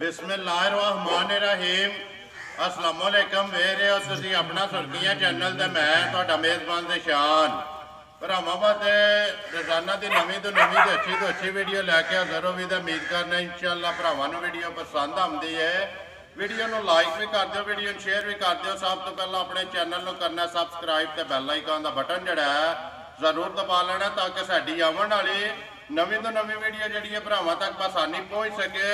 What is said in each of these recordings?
बिस्मिल्लाहिर्रहमानिर्रहीम अस्सलामुअलैकुम वे रहे हो तुसी अपना सुर्खियां चैनल ते मैं तुहाडा मेज़बान ज़ेशान भरावां वास्ते रोज़ाना की नवीं तो अच्छी वीडियो लैके हाज़र हो भी उम्मीद करना इंशाअल्लाह भरावां नूं वीडियो पसंद आती है। वीडियो नूं लाइक भी कर दो, वीडियो शेयर भी कर दो। सब तो पहला अपने चैनल नूं करना सबसक्राइब ते बैल आइकन का बटन जिहड़ा है जरूर दबा लेना ताकि साडी आवन वाली नवीं तो नवीं वीडियो जिहड़ी है भरावां तक आसानी पहुँच सके।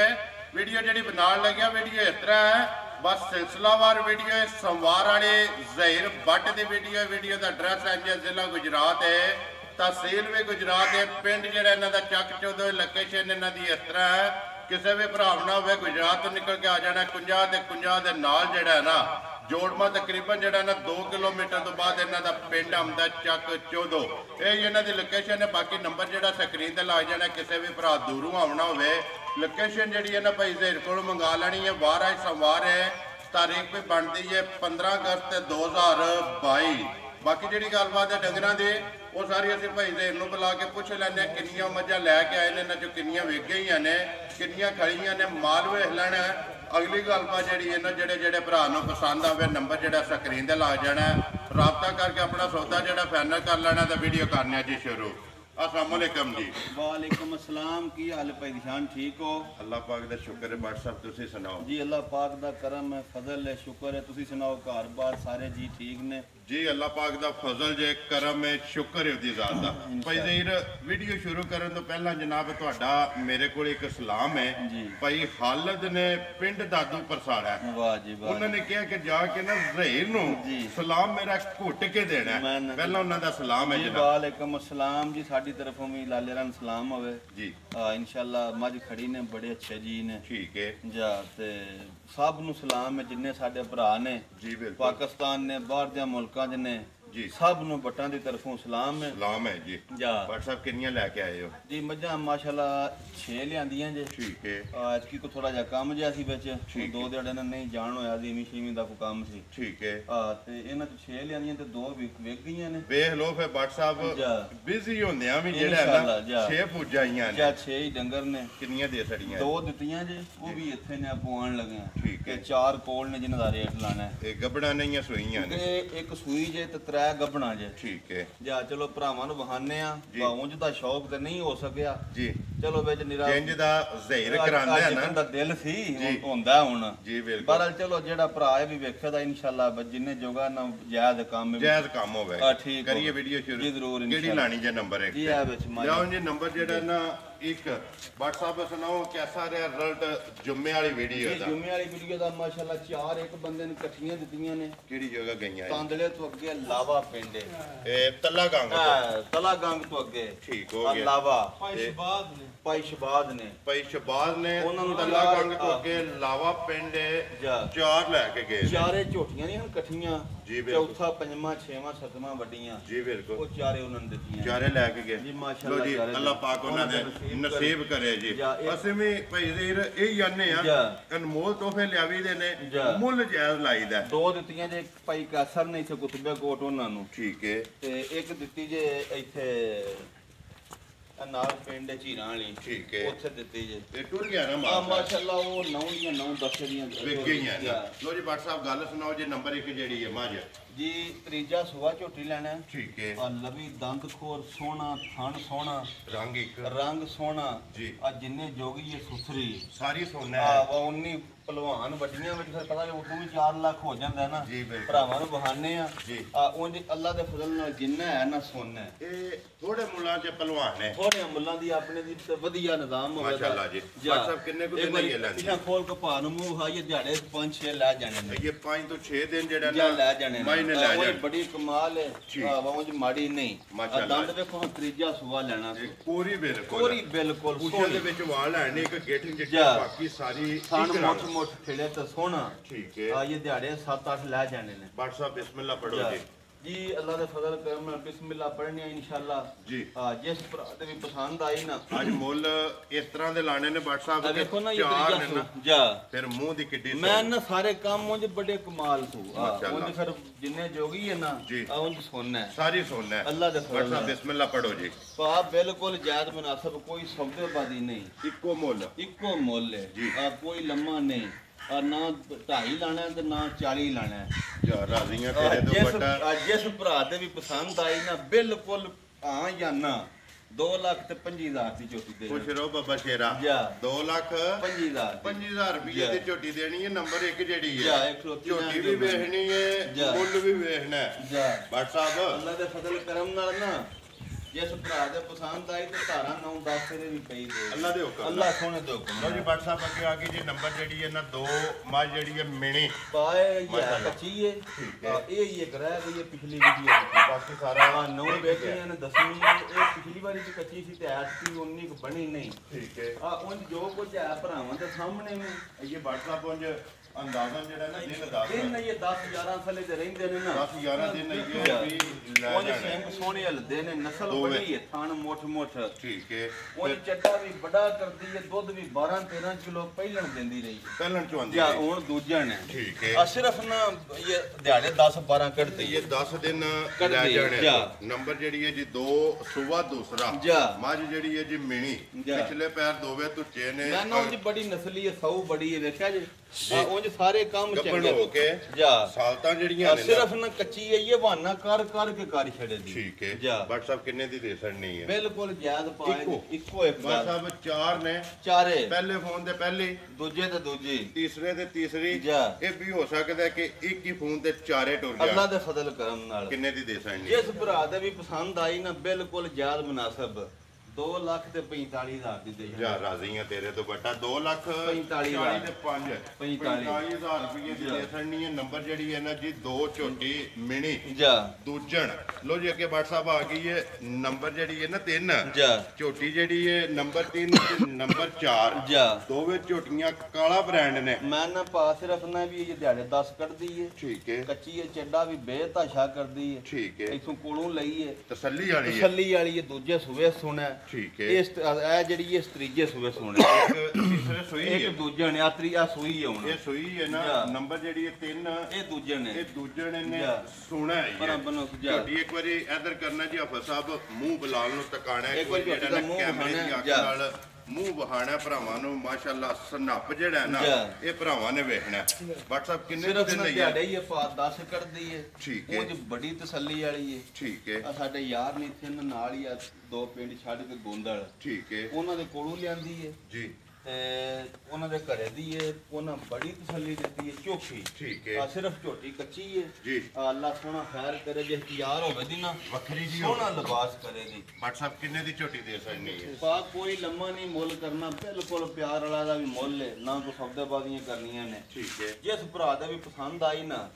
वीडियो जी बनाने लगे वीडियो इस तरह है, बस सिलसिलावार वीडियो है। सोमवार वाली ज़हीर भट्ट की वीडियो का एड्रैस है जी जिला गुजरात है, तहसील भी गुजरात है, पिंड जो इन्हों का चक चौधो लोकेशन इन्हों की इस तरह है। किसी भी भरा ना हो गुजरात तो निकल के आ जाना 50 के नाल जोड़ा है ना जोड़मा तकरीबन जो ना 2 किलोमीटर तो बाद इन्हों का पिंड आता चक चौधो, यही इन्हों की लोकेशन है। बाकी नंबर जो स्क्रीन पर लग जाना, किसी भी भरा दूरों आना हो लोकेशन जी है ना भाई ज़हीर को मंगा लैनी है। 12 सोमवार है, तारीख भी बनती है 15 अगस्त 2022। बाकी जी गलबात है डंगर की वो सारी असं भाई ज़हीर को बुला के पूछ लैने किनिया मझा लैके आए ने, इन्होंने किनिया विक गई ने, किनिया खड़िया ने, माल वेख लेना। अगली गलबात जी है ना जेडे भरा पसंद आए नंबर जो स्क्रीन पर लग जाना, रबता करके अपना सौदा जो फाइनल कर लेना तो वीडियो करने जी शुरू। अस्सलाम वालेकुम जी। वालेकुम अस्सलाम। की हाल भाई निशान, ठीक हो? अल्लाह पाक दा शुक्र है। बट साहब तुसी सुनाओ जी? अल्लाह पाक दा करम है, फजल है, शुक्र है। तुसी सुनाओ घर बार सारे जी ठीक ने? जी अल्लाह पाक दा फजल जे करम है, शुक्र है उदी जात दा। भाई ज़हीर वीडियो शुरू करने तो पहला जनाब तुहाडा मेरे को एक सलाम है जी। भाई खालिद ने पिंड दादू परसाड़ा है, वाह जी वाह। उन्होंने कहा कि जाके ना ज़हीर नूं सलाम मेरा घुट के देना है। पहला उन्हां दा सलाम है जनाब। वालेकुम अस्सलाम जी। साडी तरफों भी लाले रन सलाम होवे जी। इंशाअल्लाह मझ खड़ी ने बड़े अच्छे जी ने, ठीक है जा ते सब नूं सलाम है जिन्ने साडे भरा ने जी, बिल्कुल पाकिस्तान ने बाहर दे मुल्कां च ने जी, सब नूं बट्टां दी तरफों सलाम है। सलाम है जी। जा बट साहब किन्नियां लैके आए हो जी? मझां माशाअल्लाह 6 लियांदियां जे। ठीक है की को थोड़ा जा काम जिहा सी विच, 2 दिहाड़े ने नहीं जान होया दी मीशीमी दा कोई काम सी। ठीक है ते इन्हां च 6 लियांदियां ते 2 विक गईयां ने। वेख लो फिर बट साहब बिजी होंदियां भी जेड़ा है ना 6 पूजा आईयां ने। 6 ही डंगर ने। किन्नियां दे छड़ियां? 2 दित्तियां जे, वो भी इत्थे ने पवाण लगे हैं। ठीक है। 4 कोल ने जिन्हां दा रेट लाना है। ये गबड़ा नहीं सुईयां ने? एक सूई जे ते 3 गबणा जे। ठीक है जा चलो भरावां नूं बहाने आ ਉਂਝ ਦਾ ਸ਼ੌਕ ਤੇ ਨਹੀਂ ਹੋ ਸਕਿਆ ਜੀ। ਚਲੋ ਵਿੱਚ ਨਿਰਾ ਚੇਂਜ ਦਾ ਜ਼ਾਹਿਰ ਕਰਾਂਦੇ ਆ ਨਾ ਦਾ ਦਿਲ ਸੀ ਹੁੰਦਾ ਹੁਣ ਜੀ ਬਿਲਕੁਲ। ਪਰ ਚਲੋ ਜਿਹੜਾ ਭਰਾ ਹੈ ਵੀ ਵੇਖਿਆ ਦਾ ਇਨਸ਼ਾਅੱਲਾ ਜਿੰਨੇ ਜੋਗਾ ਨਾ ਜਾਇਜ਼ ਕੰਮ ਹੋਵੇ ਠੀਕ ਕਰੀਏ ਵੀਡੀਓ ਸ਼ੁਰੂ ਜੀ ਜ਼ਰੂਰ। ਕਿਹੜੀ ਲਾਣੀ ਜੇ ਨੰਬਰ 1 ਜੀ ਆ ਵਿੱਚ ਜਾਓ ਜੀ ਨੰਬਰ ਜਿਹੜਾ ਨਾ 1 WhatsApp ਸੁਣਾਓ कैसा रहा रिजल्ट जुम्मे वाली वीडियो दा? जुम्मे वाली वीडियो दा माशाअल्लाह 4 एक बंदे ने इकट्ठियां दित्तियां ने। केड़ी जगह गईयां? तांदले तो अगे लावा पिंड है, ए तला गंग तो अगे ठीक हो गया। लावा भाई शबाज ने तला गंग तो अगे लावा पिंड 4 लेके गए। चारे झोटियां नहीं इकट्ठियां जी बिल्कुल। चौथा पंजवां छेवां सतवां वड्डियां जी बिल्कुल। वो चारे उन्होंने दित्तियां, चारे लेके गए जी माशाअल्लाह। जी अल्लाह पाक उन्हां दे नसीब करे जी। ਅਸੀਂ ਵੀ ਭਾਈ ਜ਼ਹੀਰ ਇਹ ਜਾਣੇ ਆ ਅਨਮੋਲ ਤੋਹਫੇ ਲਿਆਵੀ ਦੇ ਨੇ, ਮੁੱਲ ਜਾਇਜ਼ ਲਾਈਦਾ। 2 ਦਿੱਤੀਆਂ ਜੇ ਭਾਈ ਕਾਸਰ ਨੇ ਇੱਥੇ ਕੁਤਬੇ ਕੋਟ ਉਹਨਾਂ ਨੂੰ। ਠੀਕ ਹੈ। ਤੇ ਇੱਕ ਦਿੱਤੀ ਜੇ ਇੱਥੇ ਨਾਲ ਪਿੰਡ ਝੀਰਾਂ ਵਾਲੀ। ਠੀਕ ਹੈ। ਉੱਥੇ ਦਿੱਤੀ ਜੇ ਇਹ ਟੁਰ ਗਿਆ ਨਾ ਮਾਸ਼ਾਅੱਲਾ। ਉਹ 9 ਦੀਆਂ 9 10 ਦੀਆਂ ਵਿਕ ਗਈਆਂ ਨੇ। ਲੋ ਜੀ ਬਟ ਸਾਹਿਬ ਗੱਲ ਸੁਣਾਓ ਜੀ ਨੰਬਰ 1 ਜਿਹੜੀ ਹੈ ਮਾਝ ਜੀ ਤੀਜਾ ਸੁਆ ਝੋਟੀ ਲੈਣਾ। ਠੀਕ ਹੈ। ਆ ਲਵੀ ਦੰਦ ਖੋਰ ਸੋਹਣਾ, ਥਣ ਸੋਹਣਾ, ਰੰਗ ਸੋਹਣਾ ਜੀ। ਆ ਜਿੰਨੇ ਜੋਗੀ ਇਹ ਸੁਥਰੀ ਸਾਰੀ ਸੋਨਾ ਹੈ। ਆ 19 ਪਹਿਲਵਾਨ ਵੱਡੀਆਂ ਵਿੱਚ ਫਿਰ ਪਤਾ ਉਹ ਵੀ 4 ਲੱਖ ਹੋ ਜਾਂਦਾ ਨਾ ਜੀ ਬਿਲਕੁਲ। ਭਰਾਵਾਂ ਨੂੰ ਬਹਾਨੇ ਆ ਜੀ। ਆ ਉਂਝ ਅੱਲਾ ਦੇ ਫਜ਼ਲ ਨਾਲ ਜਿੰਨਾ ਹੈ ਨਾ ਸੋਨਾ ਹੈ। ਇਹ ਥੋੜੇ ਮੁੱਲਾਂ 'ਚ ਪਹਿਲਵਾਨ ਨੇ, ਥੋੜੇ ਮੁੱਲਾਂ ਦੀ ਆਪਣੇ ਦੀ ਵਧੀਆ ਨਿਜ਼ਾਮ ਹੋਵੇ ਮਾਸ਼ਾਅੱਲਾ ਜੀ। ਸਾਹਿਬ ਕਿੰਨੇ ਕੁ ਦਿਨ ਇਹ ਲੈਂਦੇ? ਇਹਨਾਂ ਖੋਲ ਕੇ ਭਾ ਨੂੰ ਮੂੰਹ ਹਾਈਏ ਦਿਹਾੜੇ 5-6 ਲੈ ਜਾਣੇ ਨੇ। ਇਹ 5 ਤੋਂ 6 ਦਿਨ ਜਿਹੜਾ ਨਾ ਲੈ ਜਾਣੇ ਨੇ ਲੈ ਜਾਣੇ। ਬੜੀ ਕਮਾਲ ਹੈ। ਉਂਝ ਮਾੜੀ ਨਹੀਂ। ਦੰਦ ਵੇਖੋ ਤੀਜਾ ਸੁਆ ਲੈਣਾ ਪੂਰੀ ਬਿਲਕੁਲ ਪੁੱਛੇ ਦੇ ਵਿੱਚ ਵਾਲ ਲੈਣੇ, ਇੱਕ ਗੇਠ ਜਿੱਟੀ, ਬਾਕੀ ਸਾਰੀ ਮੋਟ ਖੇੜੇ ਤੇ ਸੋਹਣਾ। ਠੀਕ ਹੈ। ਆ ਇਹ ਦਿਹਾੜੇ 7-8 ਲੈ ਜਾਣੇ ਨੇ। ਬਟ ਸਾਹਿਬ ਬਿਸਮਿਲ੍ਲਾ ਪੜੋ ਜੀ। जी अल्लाह दे फजल करम नाल बिस्मिल्लाह पढ़नी है इंशाअल्लाह जी। हां जिस भरा दे भी पसंद आई ना ਅੱਜ ਮੁੱਲ ਇਸ ਤਰ੍ਹਾਂ ਦੇ ਲਾਣੇ ਨੇ ਬੱਟ ਸਾਹਿਬ ਆ ਵੇਖੋ ਨਾ ਇਹ ਚਾਰ ਨੇ ਤਰੀਕਾ ਨਾ ਜਾ ਫਿਰ ਮੂੰਹ ਦੀ ਕਿੱਡੀ मैं ना सारे काम मुझे बड़े कमाल तू माशाअल्लाह। उनके फिर जिन्ने जोगी है ना जी। उनकी सुनना है ਸਾਰੀ ਸੁਣਨਾ ਹੈ अल्लाह दे ਬੱਟ फजल ਸਾਹਿਬ नाल ਬਿਸਮਿਲ੍ਲਾ ਪੜੋ ਜੀ आप बिल्कुल जायज मुनासिब कोई सौदेबाजी नहीं ਇੱਕੋ ਮੁੱਲ इको मुल है जी। कोई लम्मा नहीं और ना 2.5 लाना है ते ना 40 लाना है ਯਾ ਰਾਜ਼ੀਆਂ ਤੇਰੇ ਤੋਂ ਬੱਟਾ जिस भरा दे भी पसंद आई ना बिल्कुल हाँ या ना 2,25,000 ਦੀ ਝੋਟੀ ਦੇ ਖੁਸ਼ ਰਹੋ ਬਾਬਾ ਸ਼ੇਰਾ ਜਾ। 2,25,000 25,000 ਰੁਪਏ ਦੀ ਝੋਟੀ ਦੇਣੀ ਹੈ ਨੰਬਰ 1 ਜਿਹੜੀ ਜਾ, ਹੈ ਇੱਕ ਖਲੋਤੀ ਝੋਟੀ ਨਾ ਵੀ ਜੋ ਵੇਖਣੀ ਹੈ ਜਾ। ਮੁੱਲ ਵੀ ਵੇਖਣਾ ਹੈ ਜਾ ਬੱਟ ਸਾਹਿਬ ਅੱਲਾ ਦੇ ਫਜ਼ਲ ਕਰਮ ਨਾਲ ਨਾ ਜਿਸ ਭਰਾ ਦੇ ਪਸੰਦ ਆਈ ਤੇ ਧਾਰਾ 9-10 ਤੇਰੇ ਵੀ ਪਈ ਦੇ ਅੱਲਾ ਦੇ ਹੁਕਮ ਅੱਲਾ ਸੋਹਣੇ ਦੇ ਹੁਕਮ ਲਓ ਜੀ ਬੱਟ ਸਾਹਿਬ ਅੱਗੇ ਆ ਗਈ ਜੀ ਨੰਬਰ ਜਿਹੜੀ ਹੈ ਨਾ 2 ਮੱਝ ਜਿਹੜੀ ਹੈ ਮਿਣੀ ਪਾਏ ਇਹ ਮਾਸ਼ਾਅੱਲਾ। ਕੱਚੀ ਹੈ ਠੀਕ ਹੈ। ਇਹ ਹੀ ਇੱਕ ਰਹਿ ਗਈ ਹੈ ਪਿਛਲੀ ਵੀਡੀਓ ਵਿੱਚ ਬਾਕੀ ਸਾਰਾ ਹਾਂ ਨੌ ਬੇਟੀਆਂ ਨੇ ਦਸਵੀਂ ਇਹ ਪਿਛਲੀ ਵਾਰੀ ਚ ਕੱਚੀ ਸੀ ਤੇ ਐਤਕੀ 19 ਕੁ ਬਣੀ ਨਹੀਂ ਠੀਕ ਹੈ ਉਂਝ ਜੋ ਕੁਝ ਹੈ ਭਰਾਵਾਂ ਦੇ ਸਾਹਮਣੇ ਨੇ ਇਹ ਬੱਟ ਸਾਹਿਬ ਪੁੰਜ ਅੰਦਾਜ਼ਨ ਜਿਹੜਾ ਨਾ ਦਿਨ ਦਿਨ 10 ਇਹ 10-11 ਸਾਲੇ ਦੇ ਰਹਿੰਦੇ ਨੇ ਨਾ 10-11 ਦਿਨ ਇਹ ਵੀ ਲੈ ਉਂਝ ਜਾਣਾ ਸਿੰਘ ਸੋਹਣੇ ਹਲਦੇ ਨੇ ਨਸਲ ਦੋਵੇਂ। ਬੜੀ ਹੈ ਥਣ ਮੁੱਠ ਠੀਕ ਹੈ ਉਂਝ ਚੱਟਾ ਵੀ ਬੜਾ ਕਰਦੀ ਹੈ ਦੁੱਧ ਵੀ 12-13 ਕਿਲੋ ਪਹਿਲਣ ਦਿੰਦੀ ਰਹੀ ਹੈ ਪਹਿਲਣ ਚੋਂ ਆਂਦੀ ਜਾਂ ਹੈ ਹੁਣ ਦੂਜਾ ਨੇ ਠੀਕ ਹੈ ਆ ਸਿਰਫ ਨਾ ਇਹ ਦਿਹਾੜੇ 10-12 ਕੱਢਦੀ ਇਹ 10 ਦਿਨ ਕੱਢ ਲੈ ਦੇ, ਜਾਣੇ ਜਾ। ਨੰਬਰ ਜਿਹੜੀ ਹੈ ਜੀ 2 ਸੁਬਾ ਦੂਸਰਾ ਜਾ। ਮੱਝ ਜਿਹੜੀ ਹੈ ਜੀ ਮਿਣੀ ਜਾ। ਪਿਛਲੇ ਪੈਰ ਦੋਵੇਂ ਤੁੱਚੇ ਨੇ ਮੈਂ ਨਾ ਉਂਝ ਬੜੀ ਨਸਲੀ ਹੈ ਸੌ ਬੜੀ ਹੈ ਵੇਖਿਆ ਜੀ ਉਂਝ ਸਾਰੇ ਕੰਮ ਗੱਭਣ ਚੰਗੇ ਹੋ ਕੇ ਜਾ ਸਾਲਤਾਂ ਜਿਹੜੀਆਂ ਨੇ ਸਿਰਫ ਨਾ ਕੱਚੀ ਹੈ ਇਹ ਬਹਾਨਾ ਕਰ ਕੇ ਕਰ ਛੜੇ ਦੀ ਠੀਕ ਹੈ ਜਾ। ਬੱਟ ਸਾਹਿਬ ਕਿੰਨੇ ਦੀ ਦੇ ਸਕਣੀ ਹੈ ਬਿਲਕੁਲ ਜਾਇਜ਼ ਪਾਏ ਇੱਕੋ। ਇੱਕੋ ਇੱਕ ਬੱਟ ਗੱਲ ਸਾਹਿਬ 4 ਨੇ ਚਾਰੇ ਪਹਿਲੇ ਫੋਨ ਦੇ ਪਹਿਲੀ ਦੂਜੇ ਤੇ ਦੂਜੀ ਤੀਸਰੇ ਤੇ ਤੀਸਰੀ ਜਾ। ਇਹ ਵੀ ਹੋ ਸਕਦਾ ਕਿ ਇੱਕ ਹੀ ਫੋਨ ਤੇ ਚਾਰੇ ਟੁਰ ਅੱਲਾ ਜਾਣ ਦੇ ਫਜ਼ਲ ਕਰਮ ਨਾਲ ਕਿੰਨੇ ਦੀ ਦੇ ਸਕਣੀ ਜਿਸ ਭਰਾ ਦੇ ਵੀ ਪਸੰਦ ਆਈ ਨਾ ਬਿਲਕੁਲ ਜਾਇਜ਼ ਮੁਨਾਸਬ 2,45,000 ਦੀ ਦੇ ਜਾ ਰਾਜ਼ੀ ਆ ਤੇਰੇ ਤੋਂ ਬੱਟਾ 2 ਲੱਖ 45,000 ਤੇ 5 45,000 ਰੁਪਏ ਦੀ ਦੇ ਸਕਣੀ ਹੈ ਨੰਬਰ ਜਿਹੜੀ ਹੈ ਨਾ ਜੀ 2 ਝੋਟੀ ਮਿਣੀ ਜਾ ਦੂਜਣ ਲੋ ਜੀ ਅੱਗੇ WhatsApp ਆ ਗਈ ਹੈ ਨੰਬਰ ਜਿਹੜੀ ਹੈ ਨਾ 3 ਜਾ ਝੋਟੀ ਜਿਹੜੀ ਹੈ ਨੰਬਰ 3 ਤੇ ਨੰਬਰ 4 ਜਾ ਦੋਵੇਂ ਝੋਟੀਆਂ ਕਾਲਾ ਬ੍ਰਾਂਡ ਨੇ ਮੈਂ ਨਾ ਪਾ ਸਿਰਫ ਨਾ ਵੀ ਇਹ ਦਿਹਾੜੇ 10 ਕੱਢਦੀ ਏ ਠੀਕ ਹੈ ਕੱਚੀ ਏ ਚੱਡਾ ਵੀ ਬੇਤਾਸ਼ਾ ਕਰਦੀ ਏ ਠੀਕ ਹੈ ਇਥੋਂ ਕੋਲੋਂ ਲਈ ਏ ਤਸੱਲੀ ਵਾਲੀ ਹੈ ਤਸੱਲੀ ਵਾਲੀ ਏ ਦੂਜੇ ਸੂਏ ਸੁਣਾ ਠੀਕ ਹੈ ਇਸ ਇਹ ਜਿਹੜੀ ਇਹ ਤੀਜੇ ਸੂਏ ਸੁਣਾ ਇੱਕ ਤੀਸਰੇ ਸੂਈ ਇੱਕ ਹੈ ਦੂਜੇ ਨੇ ਆ ਸੂਈ ਹੈ ਹੁਣ ਇਹ ਸੂਈ ਹੈ ਨਾ ਜਾ। ਨੰਬਰ ਜਿਹੜੀ ਹੈ 3 ਇਹ ਦੂਜੇ ਨੇ ਇਹ ਦੂਜੇ ਨੇ ਜਾ। ਸੁਣਾ ਹੈ ਪਰਾਂ ਬਨੋ ਜਾ ਝੋਟੀ ਇੱਕ ਵਾਰੀ ਇਧਰ ਕਰਨਾ ਜੀ ਹਾਫਿਜ਼ ਸਾਹਿਬ ਮੂੰਹ ਬਲਾਲ ਨੂੰ ਤਕਾਣਾ ਇੱਕ ਵਾਰੀ ਝੋਟੀ ਦਾ ਮੂੰਹ ਕੈਮਰੇ ਦੀ ਵਿਖਾਉਣਾ, ਅੱਖ ਜਾ। ਨਾਲ ਮੂੰਹ ਵਹਾਣਾ ਭਰਾਵਾਂ ਨੂੰ ਮਾਸ਼ਾਅੱਲਾ ਸਨੱਪ ਜਿਹੜਾ ਹੈ ਨਾ ਜਾ। ਇਹ ਭਰਾਵਾਂ ਨੇ ਵੇਖਣਾ WhatsApp ਕਿੰਨੇ ਸਿਰਫ ਦਿਨ ਨਾ ਲਈ ਦਿਹਾੜੇ ਹੈ ਹੀ ਇਹ ਪਾ 10 ਕੱਢਦੀ ਏ ਠੀਕ ਹੈ ਉਹ ਬੜੀ ਤਸੱਲੀ ਵਾਲੀ ਏ ਠੀਕ ਹੈ ਆ ਸਾਡੇ ਯਾਰ ਨੇ ਇੱਥੇ ਨਾਲ ਹੀ ਆ 2 ਪਿੰਡ ਛੱਡ ਕੇ ਗੋਂਦਲ ਠੀਕ ਹੈ ਉਹਨਾਂ ਦੇ ਕੋਲੋਂ ਲਿਆਂਦੀ ਏ ਜੀ ਤੇ ਉਹਨਾਂ ਦੇ ਘਰੇ ਦੀ ਏ ਉਹਨਾਂ ਬੜੀ ਤਸੱਲੀ ਦਿੱਤੀ ਏ ਚੋਖੀ ਠੀਕ ਹੈ ਆ ਸਿਰਫ ਝੋਟੀ ਕੱਚੀ ਏ ਜੀ ਅੱਲਾ ਸੋਹਣਾ ਖੈਰ ਕਰੇ ਜੇ ਤਿਆਰ ਹੋਵੇ ਦੀ ਨਾ ਵੱਖਰੀ ਜੀ ਸੋਹਣਾ ਲਿਬਾਸ ਕਰੇ ਦੀ WhatsApp ਕਿੰਨੇ ਦੀ ਝੋਟੀ ਦੇ ਸਕਣੀ ਹੈ ਪਾ ਕੋਈ ਲੰਮਾ ਨਹੀਂ ਮੁੱਲ ਕਰਨਾ ਬਿਲਕੁਲ ਪਿਆਰ ਵਾਲਾ ਦਾ ਵੀ ਮੁੱਲ ਹੈ ਨਾ ਕੋਈ ਸੌਦੇਬਾਜ਼ੀਆਂ ਕਰਨੀਆਂ ਨੇ ਠੀਕ ਹੈ ਜਿਸ ਭਰਾ ਦਾ ਵੀ ਪਸੰਦ ਆਈ ਨਾ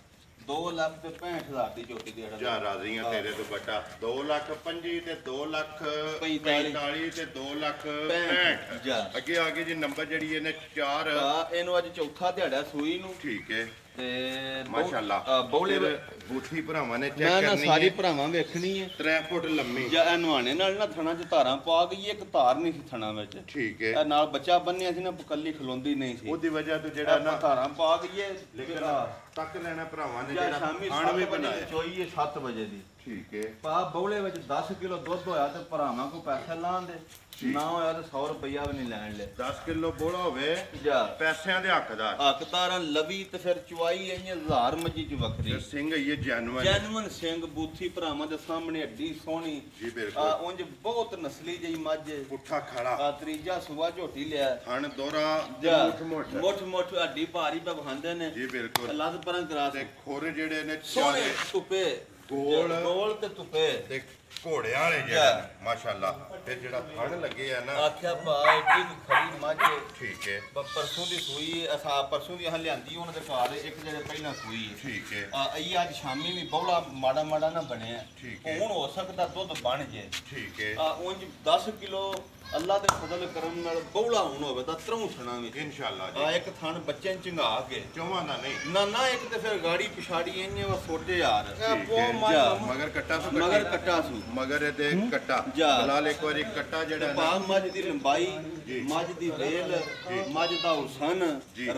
2,65,000 ਦੀ ਝੋਟੀ ਦੇ ਜਾ ਰਾਜ਼ੀਆਂ ਤੇਰੇ ਤੋਂ ਬੱਟਾ 2 ਲੱਖ 25 ਤੇ 2 ਲੱਖ 45 ਤੇ 2 ਲੱਖ 65 ਜਾ। ਅੱਗੇ ਆ ਗਈ ਜੀ ਨੰਬਰ ਜਿਹੜੀ ਇਹਨੇ 4 ਇਹਨੂੰ ਅੱਜ ਚੌਥਾ ਦਿਹਾੜਾ ਸੂਈ ਨੂੰ ਠੀਕ ਹੈ ਤੇ ਮਾਸ਼ਾਅੱਲਾ ਬੌਲੇ ਫਿਰ ਬੂਥੀ ਭਰਾਵਾਂ ਨੇ ਮੈਂ ਚੈੱਕ ਨਾ ਕਰਨੀ ਸਾਰੀ ਹੈ ਭਰਾਵਾਂ ਵੇਖਣੀ ਹੈ 3 ਫੁੱਟ ਲੰਮੀ ਜਾਂ ਇਹ ਨਵਾਣੇ ਨਾਲ ਨਾ ਥਣਾ ਚ ਧਾਰਾਂ ਪਾ ਗਈ ਇੱਕ ਧਾਰ ਨਹੀਂ ਸੀ ਥਣਾ ਵਿੱਚ ਠੀਕ ਹੈ ਇਹ ਨਾਲ ਬੱਚਾ ਬੰਨਿਆ ਸੀ ਨਾ ਕੱਲੀ ਖਲੋਂਦੀ ਨਹੀਂ ਸੀ ਉਹਦੀ ਵਜ੍ਹਾ ਤੋਂ ਜਿਹੜਾ ਨਾ ਧਾਰਾਂ ਪਾ ਗਈ ਹੈ ਲੇਕਿਨ ਤੱਕ ਲੈਣਾ ਭਰਾਵਾਂ ਨੇ ਜਾਂ ਜਿਹੜਾ ਸ਼ਾਮੀ ਖਾਣ 7 ਵੀ ਵਜੇ ਬਣਾਇਆ ਦੀ ਚੋਈ ਹੈ 7 ਵਜੇ ਦੀ ਠੀਕ ਹੈ ਪਾ ਬੌਲੇ ਵਿੱਚ 10 ਕਿਲੋ ਦੁੱਧ ਹੋਇਆ ਤੇ ਭਰਾਵਾਂ ਕੋ ਪੈਸੇ ਲਾਣ ਦੇ ਨਾ ਹੋਇਆ ਤੇ 100 ਰੁਪਇਆ ਵੀ ਨਹੀਂ ਲੈਣ ਲੈ 10 ਕਿਲੋ ਬੋਲਾ ਹੋਵੇ ਜਾ ਪੈਸਿਆਂ ਦੇ ਹੱਕਦਾਰ ਹੱਕਦਾਰਾਂ ਲਵੀ ਤੇ ਫਿਰ ਚੁਆਈ ਐ 1000 ਮੱਜੀ ਚ ਵੱਖਰੀ ਤੇ ਸਿੰਘ ਇਹ ਜੈਨੂਅਨ ਜੈਨੂਨ ਸਿੰਘ ਬੂਥੀ ਭਰਾਵਾਂ ਦੇ ਸਾਹਮਣੇ ਅੱਡੀ ਸੋਹਣੀ ਜੀ ਆ ਬਿਲਕੁਲ ਉਂਝ ਬਹੁਤ ਨਸਲੀ ਜਿਹੀ ਮੱਝ ਪੁੱਠਾ ਖੜਾ ਆ ਤਰੀਜਾ ਸੁਬਾ ਝੋਟੀ ਲਿਆ ਹਣ ਦੋਰਾ ਜਾ ਮੁੱਠ ਮੁੱਠ ਮੁੱਠ ਅੱਡੀ ਭਾਰੀ ਪਾ ਵਹਾਂਦੇ ਨੇ ਜੀ ਬਿਲਕੁਲ ਲੱਤ ਪਰਾਂ ਕਰਾ ਤੇ ਦੇ ਖੋਰੇ ਜਿਹੜੇ ਨੇ ਸੋਹਣੇ ਚਾਰੇ ਧੁੱਪੇ ਗੋਲ ਗੋਲ ਤੇ ਧੁੱਪੇ ਤੇ ਘੋੜਿਆਂ ਵਾਲੇ ਜਿਹੜੇ ਨੇ, ਮਾਸ਼ਾਅੱਲਾ। ਤੇ ਜਿਹੜਾ ਥਣ ਲੱਗੇ ਆ ਨਾ, ਆਖਿਆ ਭਾ ਏਡੀ ਕੁ ਖੜੀ ਮੱਝ ਠੀਕ ਹੈ, ਪਰਸੋਂ ਦੀ ਸੂਈ ਅਸਾਂ ਪਰਸੋਂ ਦੀ ਲਿਆਂਦੀ ਉਹਨਾਂ ਦੇ ਘਰ ਇੱਕ ਜਿਹੜੇ ਪਹਿਲਾਂ ਸੂਈ ਹੈ। ਠੀਕ ਹੈ, ਇਹ ਅੱਜ ਸ਼ਾਮੀ ਵੀ ਬੌਲਾ ਮਾੜਾ ਮਾੜਾ ਨਾ ਬਣਿਆ। ਠੀਕ ਹੈ। ਹੁਣ ਹੋ ਸਕਦਾ ਦੁੱਧ ਬਣ ਜੇ। ਠੀਕ ਹੈ, ਉਂਝ 10 ਕਿਲੋ ਅੱਲਾ ਦੇ ਫਜ਼ਲ ਕਰਮ ਨਾਲ ਬੌਲਾ ਹੁਣ ਹੋਵੇ ਤਾਂ ਤਰੂਸਣਾ ਵਿੱਚ ਇਨਸ਼ਾਅੱਲਾ ਆ ਜੀ। ਇੱਕ ਥਣ ਬੱਚੇ ਨੂੰ ਚੰਗਾ ਕੇ ਚੌਵਾਂ ਦਾ ਨਹੀਂ, ਨਾ ਇੱਕ ਤੇ ਫਿਰ ਗਾੜੀ ਪਿਛਾੜੀ ਇੰਨੇ ਵਾ ਸੋਟੇ ਯਾਰ ਠੀਕ ਹੈ। ਮਗਰ ਕੱਟਾ ਤੋਂ ਮਗਰ ਕੱਟਾ ਸੂ ਮਗਰ ਇਹਦੇ ਕੱਟਾ ਜਾ। ਬਲਾਲ ਇੱਕ ਵਾਰੀ ਕੱਟਾ ਜਿਹੜਾ ਪਾ ਨਾ, ਮੱਝ ਦੀ ਲੰਬਾਈ, ਮੱਝ ਦੀ ਵੇਲ, ਮੱਝ ਦਾ ਹੁਸਨ,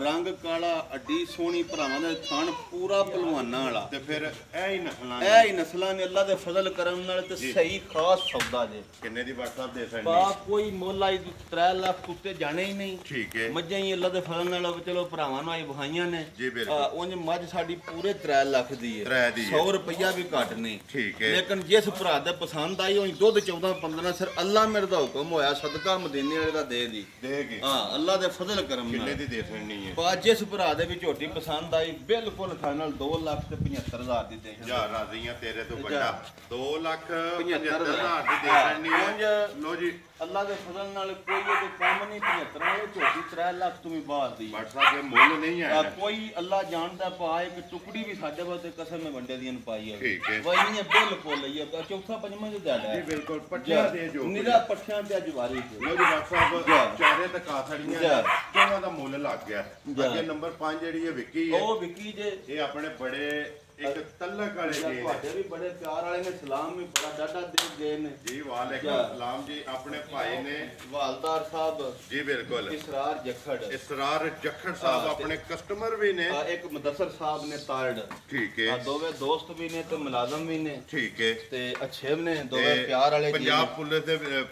ਰੰਗ ਕਾਲਾ, ਅੱਡੀ ਸੋਹਣੀ, ਭਰਾਵਾਂ ਦਾ ਥਣ ਪੂਰਾ ਪਹਿਲਵਾਨਾਂ ਵਾਲਾ। ਤੇ ਫਿਰ ਇਹ ਹੀ ਨਸਲਾਂ ਇਹ ਹੀ ਨਸਲਾਂ ਨੇ ਅੱਲਾ ਦੇ ਫਜ਼ਲ ਕਰਮ ਨਾਲ ਤੇ ਸਹੀ ਖਾਸ ਸੌਦਾ ਜੇ। ਕਿੰਨੇ ਦੀ WhatsApp ਦੇ ਸਕਦੇ? ਬਾ ਕੋਈ ਮੁੱਲ ਆਈ 3 ਲੱਖ ਉੱਤੇ ਜਾਣੇ ਹੀ ਨਹੀਂ। ਠੀਕ ਹੈ ਮੱਝਾਂ ਹੀ ਅੱਲਾ ਦੇ ਫਜ਼ਲ ਨਾਲ ਚਲੋ ਭਰਾਵਾਂ ਨੂੰ ਆਈ ਵਹਾਈਆਂ ਨੇ। ਜੀ ਬਿਲਕੁਲ। ਉਂਝ ਮੱਝ ਸਾਡੀ ਪੂਰੇ 3 ਲੱਖ ਦੀ ਹੈ, 3 ਦੀ ਹੈ। 100 ਰੁਪਇਆ ਵੀ ਘੱਟ ਨਹੀਂ। ਠੀਕ ਹੈ। ਲੇਕਿਨ ਜਿਸ ਭਰਾ ਦੇ ਪਸੰਦ ਆਈ ਉਹ ਦੁੱਧ 14-15 ਸਿਰ ਅੱਲਾ ਮੇਰੇ ਦਾ ਹੁਕਮ ਹੋਇਆ ਸਦਕਾ ਮਦੀਨੇ ਵਾਲੇ ਦਾ ਦੇ ਦੀ। ਦੇਗੇ ਹਾਂ ਅੱਲਾ ਦੇ ਫਜ਼ਲ ਕਰਮ ਕਿੰਨੇ ਨਾਲ ਦੀ ਦੇ ਸਕਣੀ ਹੈ? ਬਾ ਜਿਸ ਭਰਾ ਦੇ ਵੀ ਝੋਟੀ ਪਸੰਦ ਆਈ ਬਿਲਕੁਲ ਫਾਈਨਲ 2,75,000 ਦੀ ਦੇ ਜਾ ਰਾਜ਼ੀਆਂ ਤੇਰੇ ਤੋਂ ਵੱਡਾ 2,75,000 75,000 ਦੀ ਦੇ ਸਕਣੀ ਹੈ। ਉਂਝ ਲੋ ਜੀ ਅੱਲਾ ਦੇ ਫਜ਼ਲ ਨਾਲ ਕੋਈ ਇਹਦੇ ਕੰਮ ਨਹੀਂ 75 ਵਾਲੇ ਝੋਟੀ 3 ਲੱਖ ਤੋਂ ਵੀ ਬਾਹਰ ਦੀ ਹੈ। WhatsApp ਦੇ ਮੁੱਲ ਨਹੀਂ ਆਇਆ। ਕੋਈ ਅੱਲਾ ਜਾਣਦਾ ਪਾ ਇੱਕ ਟੁਕੜੀ ਵੀ ਸਾਡੇ ਵਾਸਤੇ ਕਸਮ ਵੰਡੇ ਦੀਆਂ ਪਾਈ ਹੈ। ਠੀਕ ਹੈ। ਵਈ ਨਹੀਂ ਬਿਲਕੁਲ ਹੀ ਹੈ। ਚੌਥਾ ਪੰਜਵਾਂ ਜੋ ਦਿਹਾੜਾ ਜੀ ਹੈ ਬਿਲਕੁਲ ਪੱਟਿਆ ਦੇ ਜੋ ਨਿਰਾ ਪੱਠਿਆਂ ਤੇ ਜਵਾਰੀ ਤੇ ਲੋ ਜੀ WhatsApp ਚਾਰੇ ਤੱਕ ਆਥੜੀਆਂ ਜਾ। ਕਿਉਂ ਦਾ ਮੁੱਲ ਲੱਗ ਗਿਆ। ਜਾ। ਅੱਗੇ ਨੰਬਰ 5 ਜਿਹੜੀ ਹੈ ਵਿੱਕੀ ਹੈ, ਉਹ ਵਿਕੀ ਜੇ ਇਹ ਆਪਣੇ ਬੜੇ ਇੱਕ ਤਲਕ ਵਾਲੇ ਜੀ ਤੁਹਾਡੇ ਵੀ ਬੜੇ ਪਿਆਰ ਵਾਲੇ ਨੇ ਸਲਾਮ ਵੀ ਬੜਾ ਡਾਡਾ ਦੇ ਗਏ ਨੇ ਜੀ। ਵਾਲੇਕੁਮ ਜਾ। ਸਲਾਮ ਜੀ। ਆਪਣੇ ਭਾਈ ਨੇ ਹਵਾਲਦਾਰ ਸਾਹਿਬ ਜੀ ਬਿਲਕੁਲ ਇਸਰਾਰ ਜਖੜ ਇਸਰਾਰ ਜਖੜ ਸਾਹਿਬ ਆਪਣੇ ਕਸਟਮਰ ਵੀ ਨੇ। ਇੱਕ ਮੁਦੱਸਰ ਸਾਹਿਬ ਨੇ ਤਾਰੜ ਠੀਕ ਹੈ ਦੋਵੇਂ ਦੋਸਤ ਵੀ ਨੇ ਤੇ ਮੁਲਾਜ਼ਮ ਵੀ ਨੇ ਠੀਕ ਹੈ। ਤੇ ਅੱਛੇ ਵੀ ਨੇ ਦੋਵੇਂ ਪਿਆਰ ਵਾਲੇ ਜੀ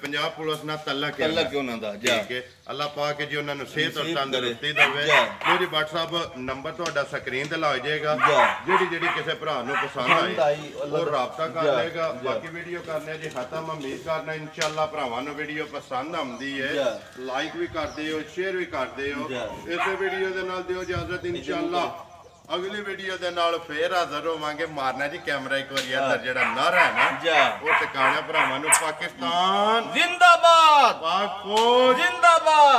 ਪੰਜਾਬ ਪੁਲਿਸ ਨਾਲ ਤਲਕ ਹੈ ਤਲਕ ਉਹਨਾਂ ਦਾ ਜਾ ਠੀਕ ਹੈ। ਅੱਲਾਹ ਪਾਕ ਜੀ ਉਹਨਾਂ ਨੂੰ ਸਿਹਤ ਔਰ ਨਸੀਬ ਤੰਦਰੁਸਤੀ ਕਰੇ। ਦੇਵੇ। ਜਾ। ਮੇਰੀ WhatsApp ਨੰਬਰ ਤੁਹਾਡਾ ਸਕਰੀਨ ਤੇ ਲੱਗ ਜਾਏਗਾ। ਜਾ। ਜਿਹੜੀ ਕਿਸੇ ਭਰਾ ਨੂੰ ਪਸੰਦ ਪਸੰਦ ਆਈ ਆਈ, ਉਹ ਰਾਬਤਾ ਕਰ ਜਾ। ਲੇਗਾ। ਜਾ। ਬਾਕੀ ਵੀਡੀਓ ਕਰਨੇ ਜੀ ਹਤਮ ਉਮੀਦ ਕਰਨਾ ਇਨਸ਼ਾਅੱਲਾ ਭਰਾਵਾਂ ਨੂੰ ਵੀਡੀਓ ਪਸੰਦ ਆਉਂਦੀ ਹੈ। ਜਾ। ਲਾਈਕ ਵੀ ਕਰਦੇ ਹੋ, ਸ਼ੇਅਰ ਵੀ ਕਰਦੇ ਹੋ। ਜਾ। ਇਸੇ ਵੀਡੀਓ ਦੇ ਨਾਲ ਦਿਓ ਇਜਾਜ਼ਤ ਇਨਸ਼ਾਅੱਲਾ। ਅਗਲੀ ਵੀਡੀਓ ਦੇ ਨਾਲ ਫੇਰ ਹਾਜ਼ਰ ਹੋਵਾਂਗੇ। ਮਾਰਨਾ ਜੀ ਕੈਮਰਾ ਇੱਕ ਵਾਰੀ ਇੱਧਰ ਜਿਹੜਾ ਨਰ ਹੈ ਨਾ ਜਾ। ਉਹ ਟਿਕਾਣਾ ਭਰਾਵਾਂ ਨੂੰ। ਪਾਕਿਸਤਾਨ ਜ਼ਿੰਦਾਬਾਦ ਪਾਕ ਫੌਜ ਜ਼ਿੰਦਾਬਾਦ।